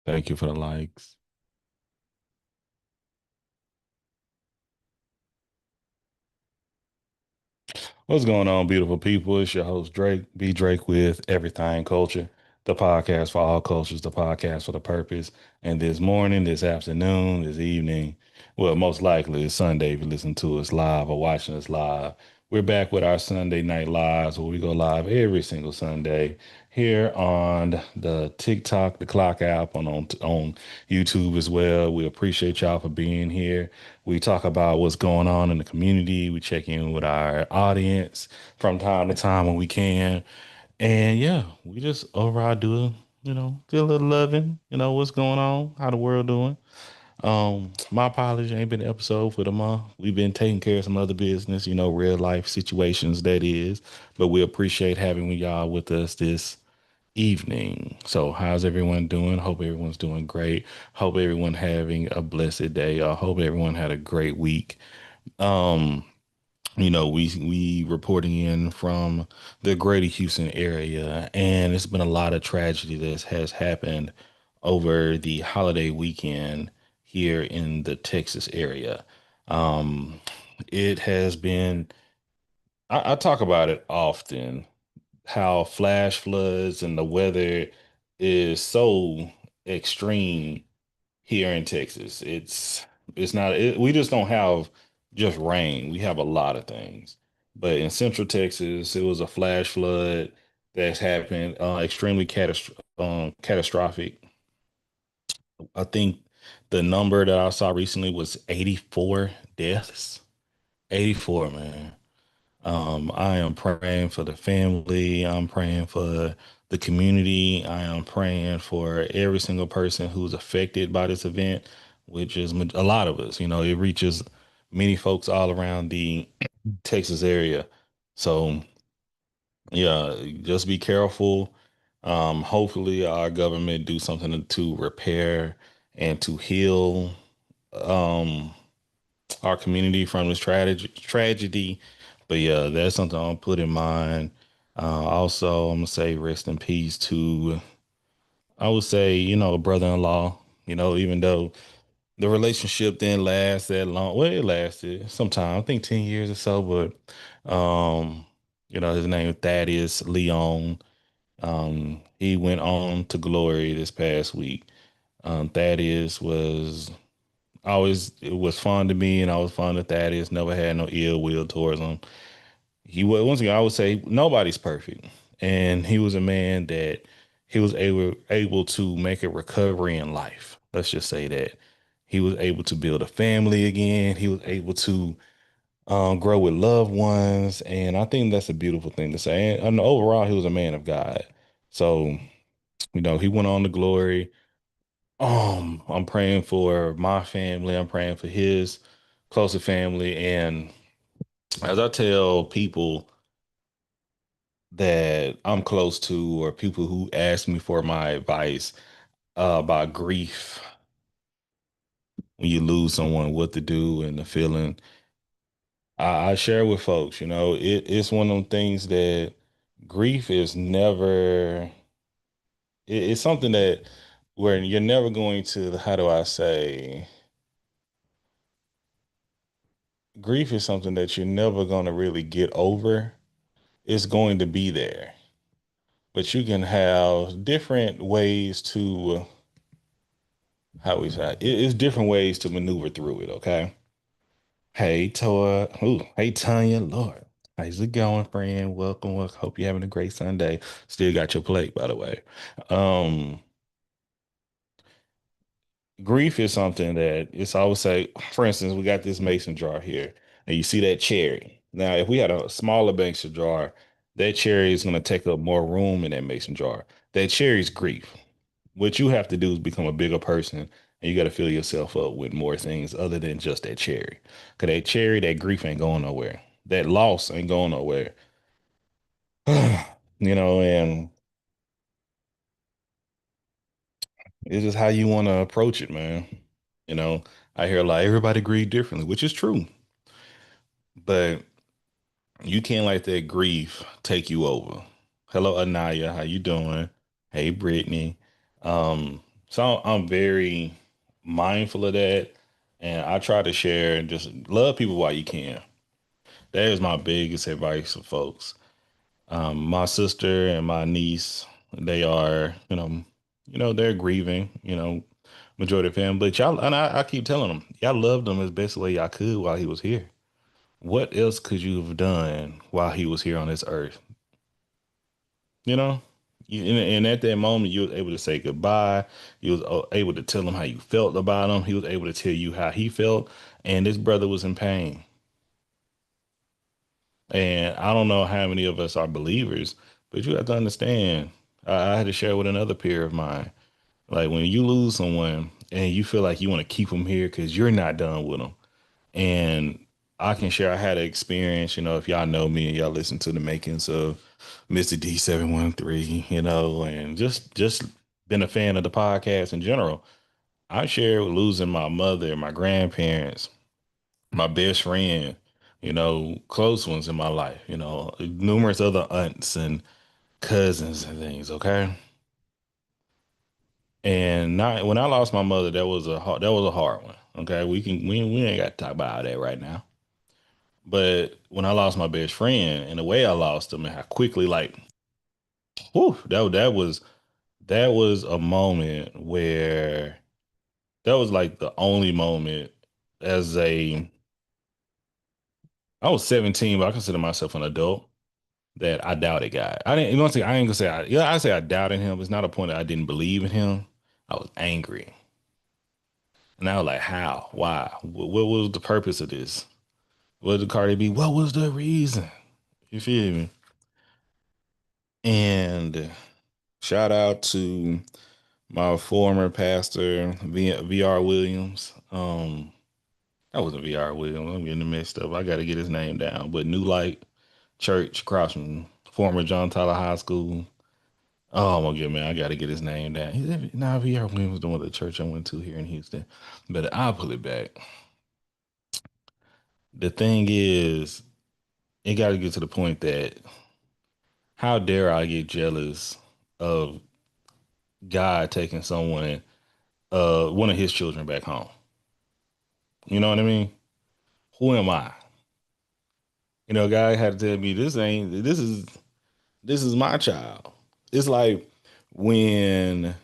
Thank you for the likes. What's going on, beautiful people? It's your host, Drake, B. Drake with Everything Culture, the podcast for all cultures, the podcast for the purpose. And this morning, this afternoon, this evening, well, most likely it's Sunday if you listen to us live or watching us live. We're back with our Sunday night lives where we go live every single Sunday here on the TikTok, the Clock app, on YouTube as well. We appreciate y'all for being here. We talk about what's going on in the community. We check in with our audience from time to time when we can. And yeah, we just overall do a little loving, what's going on, how the world doing. My apology, ain't been an episode for the month. We've been taking care of some other business, real life situations that is. But we appreciate having y'all with us this evening. So how's everyone doing? Hope everyone's doing great. Hope everyone having a blessed day. I hope everyone had a great week. Um, we reporting in from the greater Houston area, and it's been a lot of tragedy that has happened over the holiday weekend here in the Texas area. Um, it has been, I talk about it often, how flash floods and the weather is so extreme here in Texas. It's not we just don't have just rain. We have a lot of things. But in Central Texas, it was a flash flood that's happened, extremely catastrophic. I think the number that I saw recently was 84 deaths. 84, man. I am praying for the family. I'm praying for the community. I am praying for every single person who's affected by this event, which is a lot of us. It reaches many folks all around the Texas area. So, yeah, just be careful. Hopefully, our government do something to repair and to heal um, our community from this tragedy. But yeah, that's something I'll put in mind. Also, I'm gonna say rest in peace to, I would say, a brother-in-law. Even though the relationship didn't last that long, well, it lasted some time, I think 10 years or so. But his name is Thaddeus Leon. He went on to glory this past week. Thaddeus was always it was fun to me, and I was fond of Thaddeus. Never had no ill will towards him. He was once again, I would say nobody's perfect, and he was a man that he was able to make a recovery in life. Let's just say that he was able to build a family again. He was able to grow with loved ones, and I think that's a beautiful thing to say. And overall, he was a man of God. So he went on to glory. I'm praying for my family. I'm praying for his closer family. And as I tell people that I'm close to, or people who ask me for my advice about grief, when you lose someone, what to do and the feeling, I share with folks, it's one of them things that grief is never, it's something that where you're never going to, how do I say, grief is something that you're never going to really get over. It's going to be there, but you can have different ways to, how we say, it's different ways to maneuver through it. Okay. Hey, Toa. Ooh, hey, Tanya. Lord, how's it going, friend? Welcome. Welcome. Hope you're having a great Sunday. Still got your plate, by the way. Um, Grief is something that it's always say, for instance, we got this mason jar here, and you see that cherry. Now, if we had a smaller mason jar, that cherry is going to take up more room in that mason jar. That cherry is grief. What you have to do is become a bigger person, and you got to fill yourself up with more things other than just that cherry. Because that cherry, that grief ain't going nowhere. That loss ain't going nowhere. And it's just how you want to approach it, man. You know, I hear like everybody grieve differently, which is true. But you can't let that grief take you over. Hello, Anaya. How you doing? Hey, Brittany. Um, So I'm very mindful of that. And I try to share and just love people while you can. That is my biggest advice to folks. My sister and my niece, they are, they're grieving, majority of him. But y'all, and I keep telling them, y'all loved him as best way y'all could while he was here. What else could you have done while he was here on this earth? You know, and at that moment, you was able to say goodbye. You was able to tell him how you felt about him. He was able to tell you how he felt, and this brother was in pain. And I don't know how many of us are believers, but you have to understand. I had to share with another peer of mine. Like when you lose someone and you feel like you want to keep them here because you're not done with them. And I can share, I had an experience, if y'all know me and y'all listen to the makings of Mr. D713, and just been a fan of the podcast in general. I shared losing my mother, my grandparents, my best friend, close ones in my life, numerous other aunts and cousins and things, okay? And not when I lost my mother, that was a hard one. Okay, we ain't got to talk about all that right now. But when I lost my best friend and the way I lost him and how quickly, like, whew, that was a moment where that was like the only moment as a I was 17, but I consider myself an adult that I doubted God. I didn't, say I ain't gonna say I say I doubted him. It's not a point that I didn't believe in him. I was angry. And I was like, how? Why? What was the purpose of this? What did Cardi B? What was the reason? You feel me? And shout out to my former pastor, VR Williams. That wasn't VR Williams. I'm getting it mixed up. I got to get his name down. But New Light Church across from former John Tyler High School. Oh, I'm gonna get man. I got to get his name down. Nah, VR Williams was the one the church I went to here in Houston. But I'll pull it back. The thing is, it got to get to the point that how dare I get jealous of God taking one of his children back home? You know what I mean? Who am I? God had to tell me this is my child. It's like when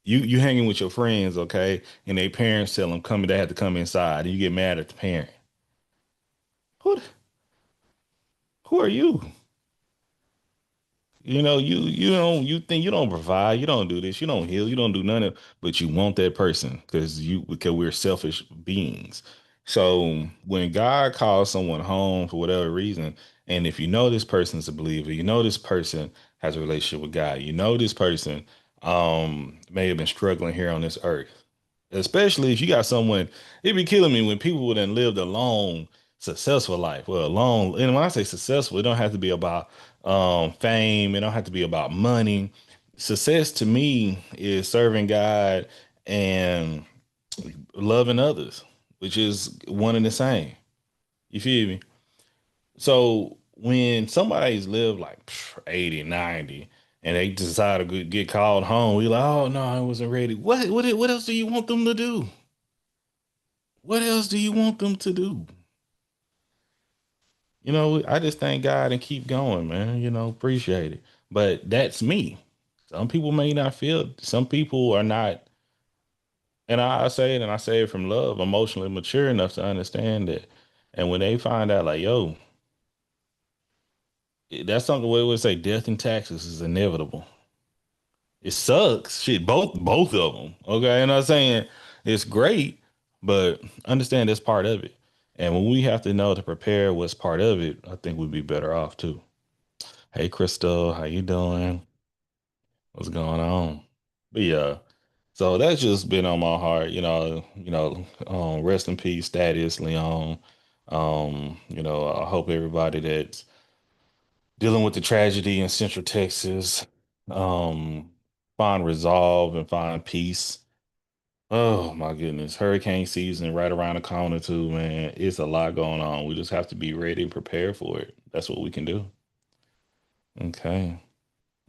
you hanging with your friends, okay, and they parents tell them they have to come inside, and you get mad at the parent. Who who are you? You think you don't provide, you don't do this, you don't heal, you don't do none of, but you want that person because we're selfish beings. So when God calls someone home for whatever reason, and if you know this person's a believer, you know this person has a relationship with God, you know this person may have been struggling here on this earth. Especially if you got someone, it'd be killing me when people would have lived a long, successful life. Well, long, and when I say successful, it don't have to be about fame. It don't have to be about money. Success to me is serving God and loving others, which is one and the same. You feel me? So when somebody's lived like 80, 90, and they decide to get called home, we like, oh no, I wasn't ready. What else do you want them to do? What else do you want them to do? I just thank God and keep going, man. Appreciate it. But that's me. Some people may not feel, some people are not, and I say it and I say it from love, emotionally mature enough to understand that. And when they find out, like, yo, that's something we would say death and taxes is inevitable. It sucks. Shit, both of them. Okay. And I'm saying it's great, but understand that's part of it. And when we have to know to prepare what's part of it, I think we'd be better off too. Hey Crystal, how you doing? What's going on? But yeah, so that's just been on my heart, rest in peace, Thaddeus Leon. I hope everybody that's dealing with the tragedy in Central Texas, um, find resolve and find peace. Oh my goodness. Hurricane season right around the corner too, man. It's a lot going on. We just have to be ready and prepared for it. That's what we can do. Okay.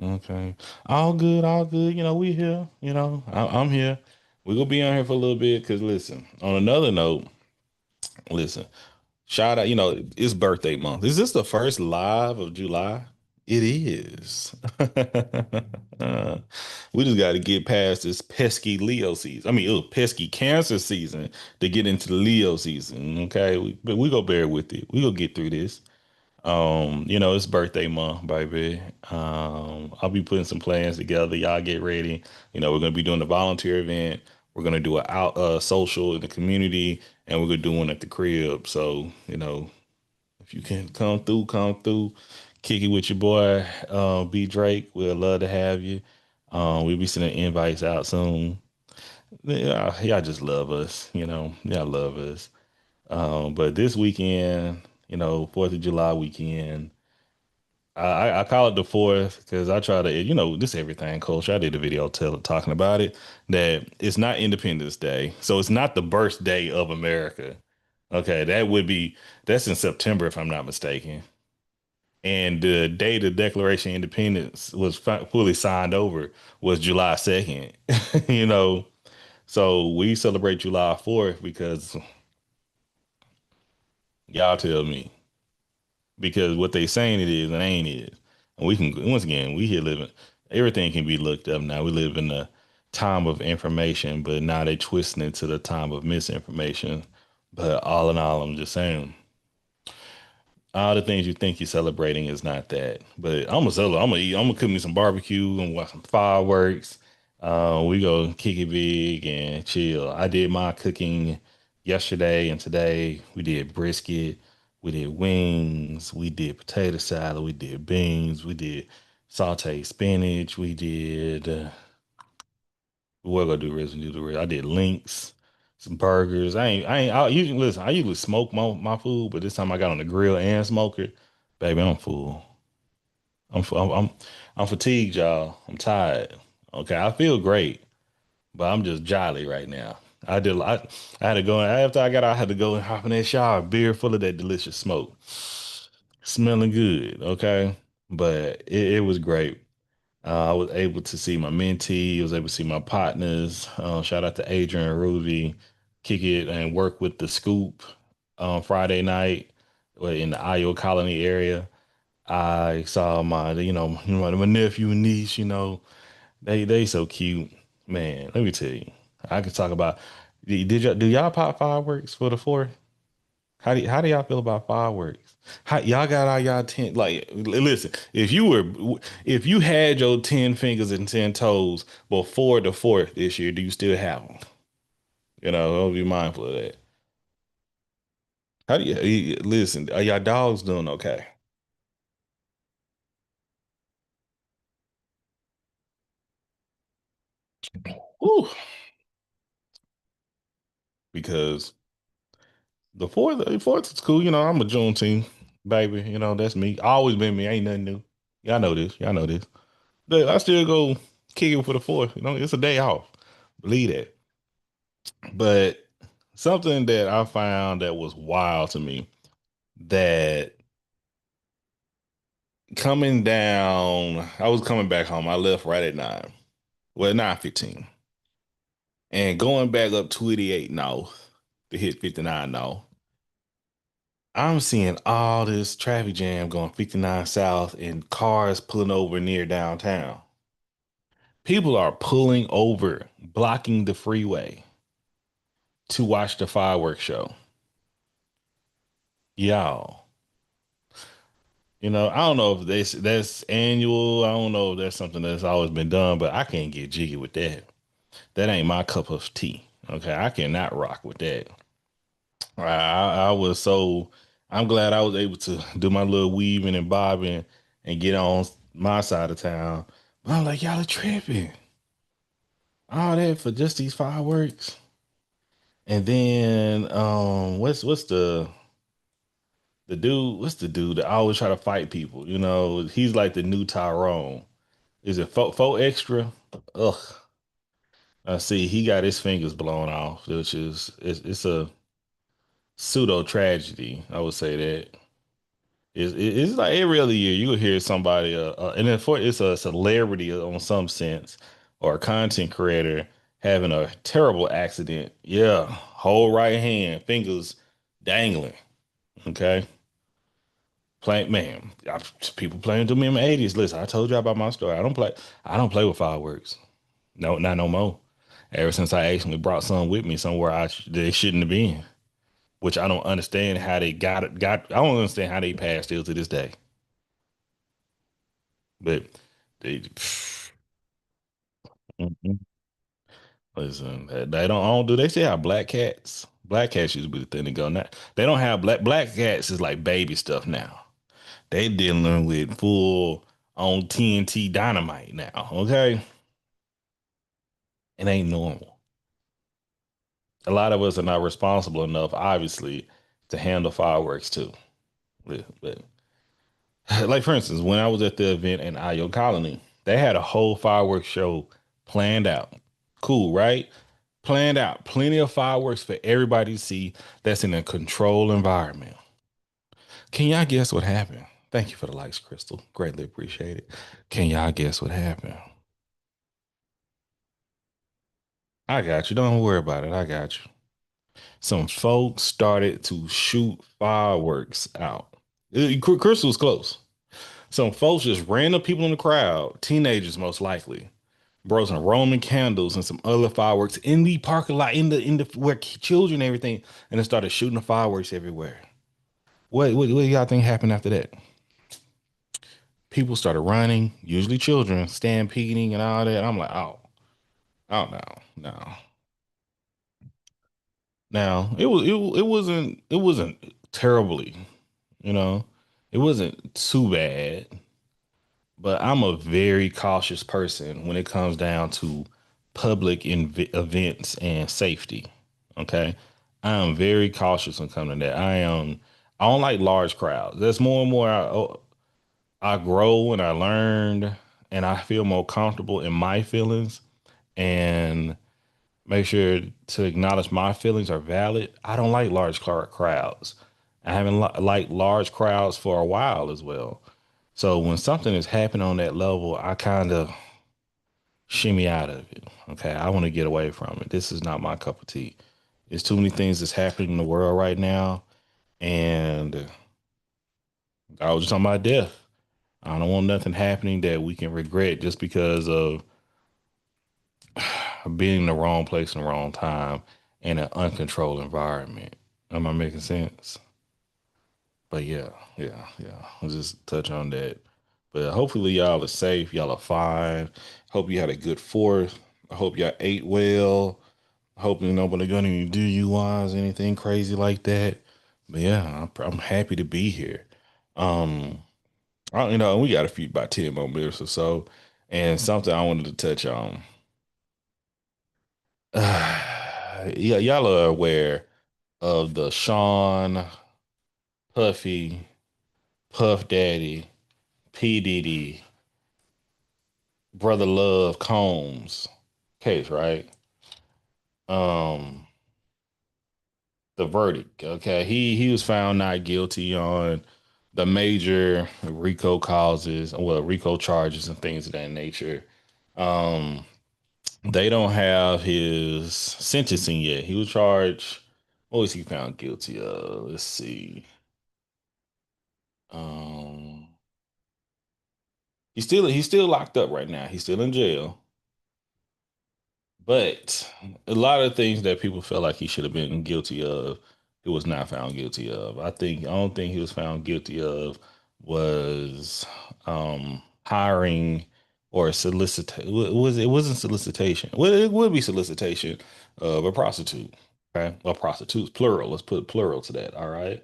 Okay. All good, all good. We here. I'm here. We're gonna be on here for a little bit because listen, on another note, listen, shout out, it's birthday month. Is this the first live of July? It is. We just got to get past this pesky Leo season. I mean, pesky Cancer season to get into the Leo season. Okay, but we go bear with it. We gonna get through this. It's birthday month, baby. I'll be putting some plans together. Y'all get ready. We're gonna be doing a volunteer event. We're gonna do a out social in the community, and we're gonna do one at the crib. So, if you can come through, kick it with your boy, B Drake. We'd love to have you. We'll be sending invites out soon. Yeah, y'all just love us, y'all love us. But this weekend, 4th of July weekend. I call it the fourth because I try to, this everything culture. I did a video talking about it, that it's not Independence Day. So it's not the birthday of America. Okay, that's in September, if I'm not mistaken. And the date the Declaration of Independence was fully signed over was July 2nd. you know, so we celebrate July 4th because y'all tell me. Because what they saying it is and ain't is. And we can once again we here living everything can be looked up now. We live in a time of information, but now they twisting it to the time of misinformation. But all in all, I'm just saying all the things you think you're celebrating is not that. But I'm gonna celebrate. I'm gonna eat. I'm gonna cook me some barbecue and watch some fireworks. We go kick it big and chill. I did my cooking yesterday and today. We did brisket. We did wings. We did potato salad. We did beans. We did sauteed spinach. We did. What gonna do rest and do the rest. I did links, some burgers. I usually listen. I usually smoke my food, but this time I got on the grill and smoker. Baby, I'm full. I'm fatigued, y'all. I'm tired. Okay, I feel great, but I'm just jolly right now. I had to go after I got out. I had to go and hop in that shower, beer full of that delicious smoke, smelling good. Okay, but it was great. I was able to see my mentee. I was able to see my partners. Shout out to Adrian and Ruby. Kick it and work with the Scoop on Friday night in the Iowa Colony area. I saw my nephew and niece. They so cute, man. Let me tell you, I could talk about. Do y'all pop fireworks for the fourth? How do y'all feel about fireworks? How y'all got all y'all ten? Like, listen, if you had your 10 fingers and 10 toes before the fourth this year, do you still have them? Don't be mindful of that. How do listen? Are y'all dogs doing okay? Ooh, because the fourth is cool. I'm a Juneteenth baby. That's me. Always been me. Ain't nothing new. Y'all know this. Y'all know this. But I still go kick it for the fourth. It's a day off. Believe that. But something that I found that was wild to me that coming down, I was coming back home. I left right at 9. Well, 9:15. And going back up 28 north to hit 59 north. I'm seeing all this traffic jam going 59 south and cars pulling over near downtown. People are pulling over, blocking the freeway to watch the fireworks show. Y'all. I don't know if that's annual. I don't know if that's something that's always been done, but I can't get jiggy with that. That ain't my cup of tea. Okay, I cannot rock with that. I was so I'm glad I was able to do my little weaving and bobbing and get on my side of town. But I'm like, y'all are tripping. All that for just these fireworks. And then what's the dude that always try to fight people? He's like the new Tyrone. Is it faux extra? Ugh. I see he got his fingers blown off, which is it's a pseudo tragedy. I would say that. It's like every other year you will hear somebody, and then for it's a celebrity on some sense or a content creator having a terrible accident. Yeah, whole right hand, fingers dangling. Okay, play man. People playing to me in the 80s. Listen, I told you about my story. I don't play with fireworks. No, not no more. Ever since I actually brought some with me somewhere they shouldn't have been, which I don't understand how they got. I don't understand how they passed still to this day. But they, mm-mm. Listen, they don't, I don't do. They still have black cats. Black cats used to be the thing to go now. They don't have black cats is like baby stuff now. They dealing with full on TNT dynamite now. Okay, it ain't normal. A lot of us are not responsible enough, obviously, to handle fireworks too. But like for instance, when I was at the event in Io Colony, they had a whole fireworks show planned out. Cool, right? Planned out. Plenty of fireworks for everybody to see that's in a controlled environment. Can y'all guess what happened? Thank you for the likes, Crystal. Greatly appreciate it. Can y'all guess what happened? I got you. Don't worry about it. I got you. Some folks started to shoot fireworks out. Crystal was close. Some folks just random people in the crowd, teenagers most likely, brought some Roman candles and some other fireworks in the parking lot, in the where children and everything, and then started shooting the fireworks everywhere. What do y'all think happened after that? People started running, usually children, stampeding and all that. I'm like, oh no. Now it wasn't terribly, you know, it wasn't too bad. But I'm a very cautious person when it comes down to public events and safety. Okay. I am very cautious when it comes to that. I don't like large crowds. That's more and more I grow and I learned and I feel more comfortable in my feelings and make sure to acknowledge my feelings are valid. I don't like large crowds. I haven't liked large crowds for a while as well. So when something is happening on that level, I kind of shimmy out of it. Okay, I want to get away from it. This is not my cup of tea. There's too many things that's happening in the world right now, and I was just talking about death. I don't want nothing happening that we can regret just because of being in the wrong place in the wrong time in an uncontrolled environment. Am I making sense? But yeah. I'll just touch on that. But hopefully y'all are safe. Y'all are fine. Hope you had a good fourth. I hope y'all ate well. Hoping nobody got any DUIs, anything crazy like that. But yeah, I'm happy to be here. Um, we got a few about 10 more minutes or so, and something I wanted to touch on. Yeah, y'all are aware of the Sean Puffy Puff Daddy P Diddy Brother Love Combs case, right? Um, the verdict. Okay, he was found not guilty on the major RICO causes, well, RICO charges and things of that nature. Um, they don't have his sentencing yet. He was charged. What was he found guilty of? Let's see. Um, he's still locked up right now. He's still in jail. But a lot of things that people felt like he should have been guilty of, he was not found guilty of. I don't think he was found guilty of was hiring or solicit was it wasn't solicitation. Well, it would be solicitation of a prostitute. Okay. Well, prostitutes, plural. Let's put plural to that. All right.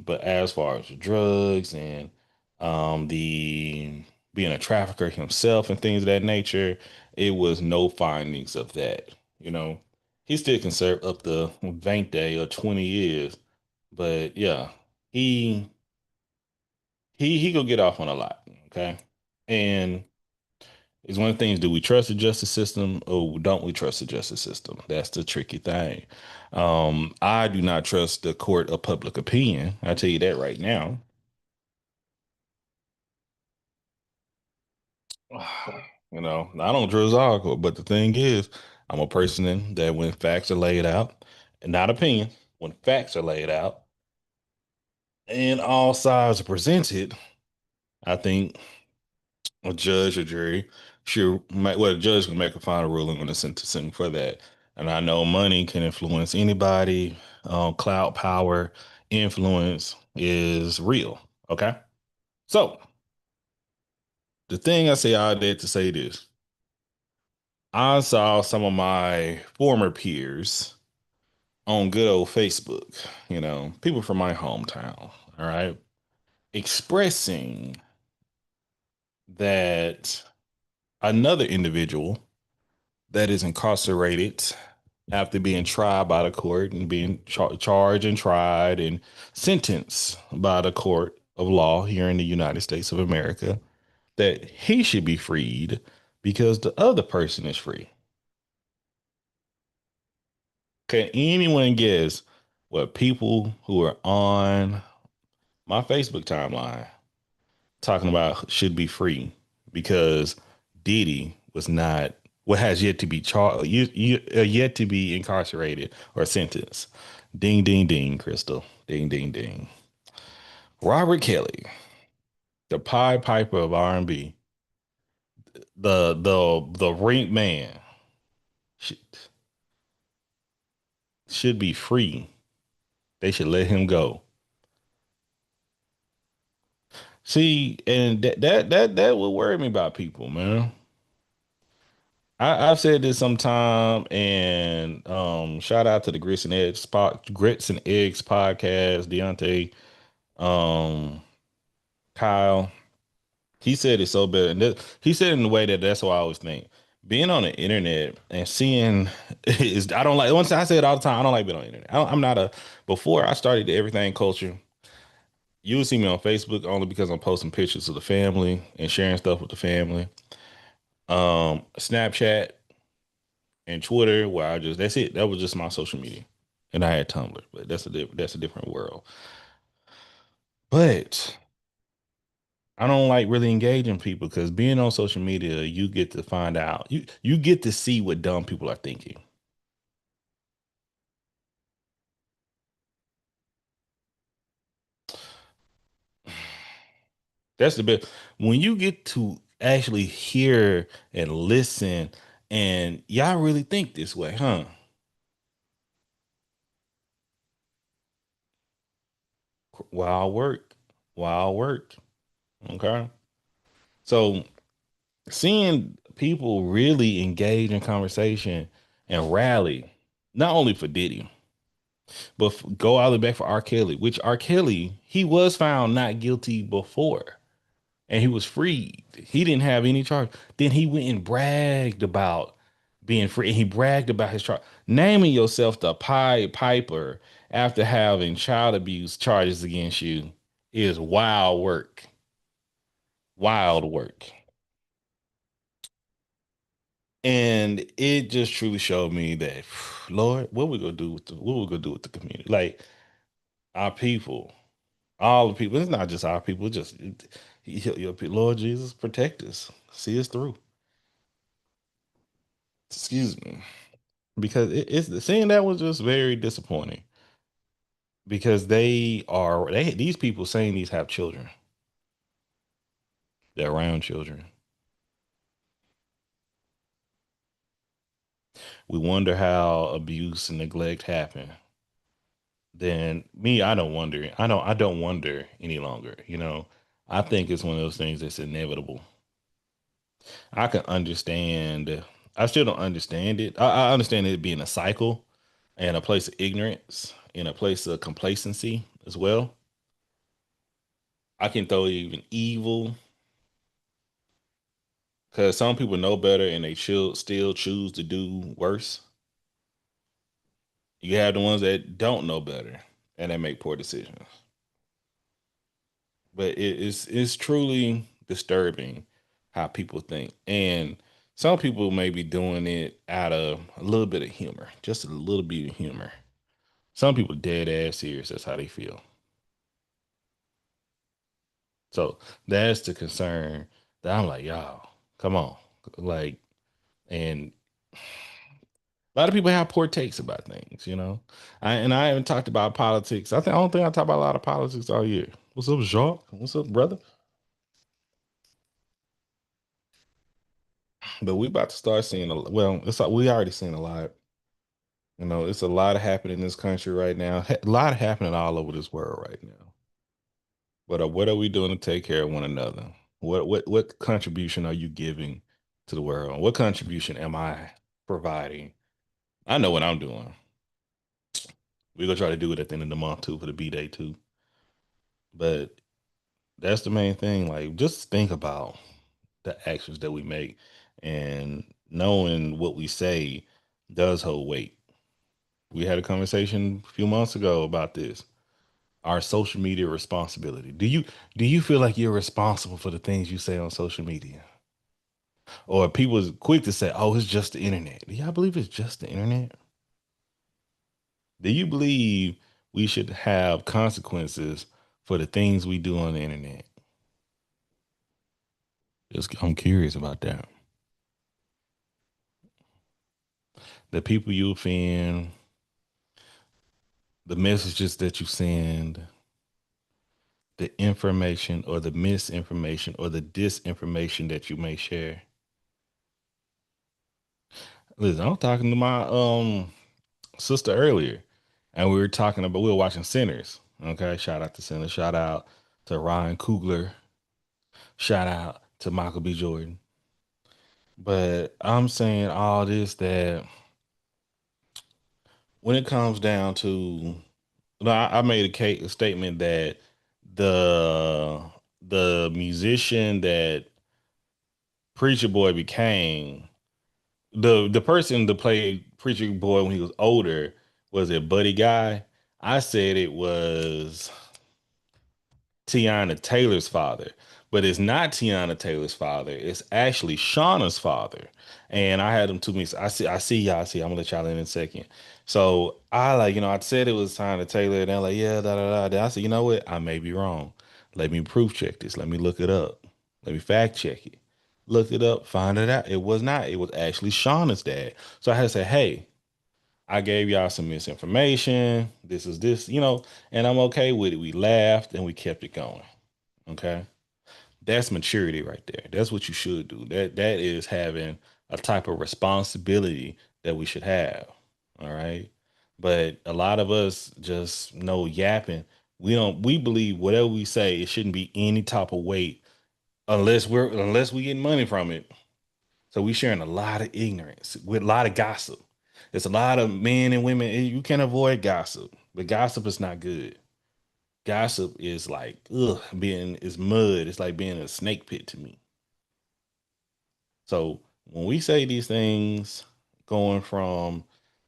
But as far as the drugs and the being a trafficker himself and things of that nature, it was no findings of that. You know, he still can serve up to 20 or 20 years, but yeah, he he gonna get off on a lot. Okay, and It's one of the things, do we trust the justice system or don't we trust the justice system? That's the tricky thing. I do not trust the court of public opinion. I tell you that right now. I don't trust all court, but the thing is, I'm a person that when facts are laid out, and not opinion, when facts are laid out and all sides are presented, I think a judge or jury should make, well, a judge can make a final ruling on the sentencing for that. And I know money can influence anybody. Cloud power, influence is real. Okay. So the thing I say all day to say this, I saw some of my former peers on good old Facebook, people from my hometown, all right, expressing that another individual that is incarcerated after being tried by the court and being charged and tried and sentenced by the court of law here in the United States of America, that he should be freed because the other person is free. Can anyone guess what people who are on my Facebook timeline talking about should be free because Diddy was not, what has yet to be charged, yet to be incarcerated or sentenced. Ding, ding, ding, Crystal. Ding, ding, ding. Robert Kelly, the Pied Piper of R&B, the ring man, should, should be free. They should let him go. See, and that would worry me about people, man. I've said this sometime, and shout out to the Grits and Eggs podcast, Deontay, um, Kyle. He said it so bad, and he said it in the way that's what I always think. Being on the internet and seeing is I don't like. Once I say it all the time, I don't like being on the internet. I'm not a. Before I started the everything culture, you would see me on Facebook only because I'm posting pictures of the family and sharing stuff with the family. Snapchat and Twitter, where I just that's it. That was just my social media, and I had Tumblr, but that's a different world. But I don't like really engaging people because being on social media, you get to find out you get to see what dumb people are thinking. That's the best when you get to actually hear and listen, and y'all really think this way, huh? Wild work, wild work. Okay, so seeing people really engage in conversation and rally, not only for Diddy, but go all the way back for R. Kelly, which R. Kelly, he was found not guilty before and he was freed. He didn't have any charge. Then he went and bragged about being free. And he bragged about his charge. Naming yourself the Pied Piper after having child abuse charges against you is wild work. Wild work. And it just truly showed me that, Lord, what we gonna do with the community? Like our people, all the people. It's not just our people. Just Lord Jesus, protect us, see us through. Excuse me, because it's seeing that was just very disappointing. Because these people saying these have children, they're around children. We wonder how abuse and neglect happen. Then me, I don't wonder. I don't wonder any longer. I think it's one of those things that's inevitable. I can understand. I still don't understand it. I understand it being a cycle and a place of ignorance and a place of complacency as well. I can throw even evil because some people know better and they still choose to do worse. You have the ones that don't know better and they make poor decisions. But it's truly disturbing how people think. And some people may be doing it out of a little bit of humor, just a little bit of humor. Some people dead ass serious. That's how they feel. So that's the concern that I'm like, y'all, come on. Like, and a lot of people have poor takes about things, you know. I haven't talked about politics. I don't think I talk about a lot of politics all year. What's up, Jacques? What's up, brother? But we about to start seeing well, it's like we already seen a lot. You know, it's a lot happening in this country right now. A lot happening all over this world right now. But what are we doing to take care of one another? What contribution are you giving to the world? What contribution am I providing? I know what I'm doing. We're gonna try to do it at the end of the month too for the B day too. But that's the main thing. Like, just think about the actions that we make, and knowing what we say does hold weight. We had a conversation a few months ago about this. Our social media responsibility. Do you feel like you're responsible for the things you say on social media? Or people is quick to say, "Oh, it's just the internet." Do y'all believe it's just the internet? Do you believe we should have consequences for the things we do on the internet? I'm curious about that. The people you offend, the messages that you send, the information or the misinformation or the disinformation that you may share. Listen, I was talking to my sister earlier, and we were watching Sinners. Okay, shout out to Sinners, shout out to Ryan Coogler, shout out to Michael B. Jordan. But I'm saying all this that when it comes down to, no, I made a statement that the the musician that Preacher Boy became, the person that played Preacher Boy when he was older, was it Buddy Guy? I said it was Tiana Taylor's father, but it's not Tiana Taylor's father. It's actually Shauna's father. And I had them to me. I see y'all. I'm gonna let y'all in a second. So I like, I said it was Tiana Taylor, and they're like, yeah, da da da. Then I said, you know what? I may be wrong. Let me proof check this. Let me look it up. Let me fact check it. Looked it up, find it out. It was not. It was actually Shauna's dad. So I had to say, hey, I gave y'all some misinformation. This is this, and I'm okay with it. We laughed and we kept it going. Okay. That's maturity right there. That's what you should do. That is having a type of responsibility that we should have. All right. But a lot of us just know yapping. We believe whatever we say, it shouldn't be any type of weight unless we get money from it. So we sharing a lot of ignorance with a lot of gossip. It's a lot of men and women. You can't avoid gossip, but gossip is not good. Gossip is like, ugh, being is mud. It's like being in a snake pit to me. So when we say these things, going from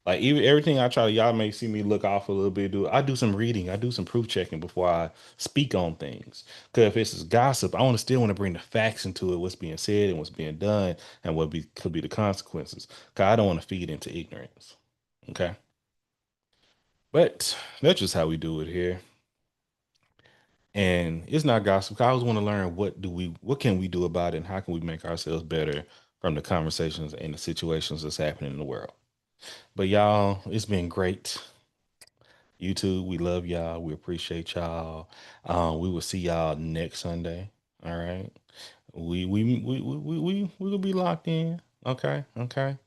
like even everything I try to, y'all may see me look off a little bit. I do some reading, I do some proof checking before I speak on things. Because if it's gossip, I want to bring the facts into it, what's being said and what's being done, and could be the consequences. Because I don't want to feed into ignorance. Okay, but that's just how we do it here. And it's not gossip. I always want to learn what can we do about it, and how can we make ourselves better from the conversations and the situations that's happening in the world. But y'all, it's been great. YouTube, we love y'all. We appreciate y'all. We will see y'all next Sunday. All right. We will be locked in. Okay. Okay.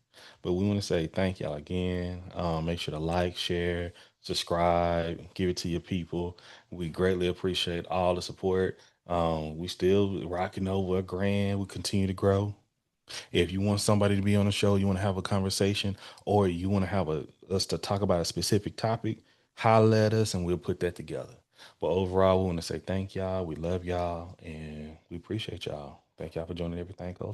But we want to say thank y'all again. Make sure to like, share, subscribe, give it to your people. We greatly appreciate all the support. We still rocking over a grand. We continue to grow. If you want somebody to be on the show, you want to have a conversation, or you want to have us to talk about a specific topic, holler at us and we'll put that together. But overall, we want to say thank y'all. We love y'all and we appreciate y'all. Thank y'all for joining Everything Coach.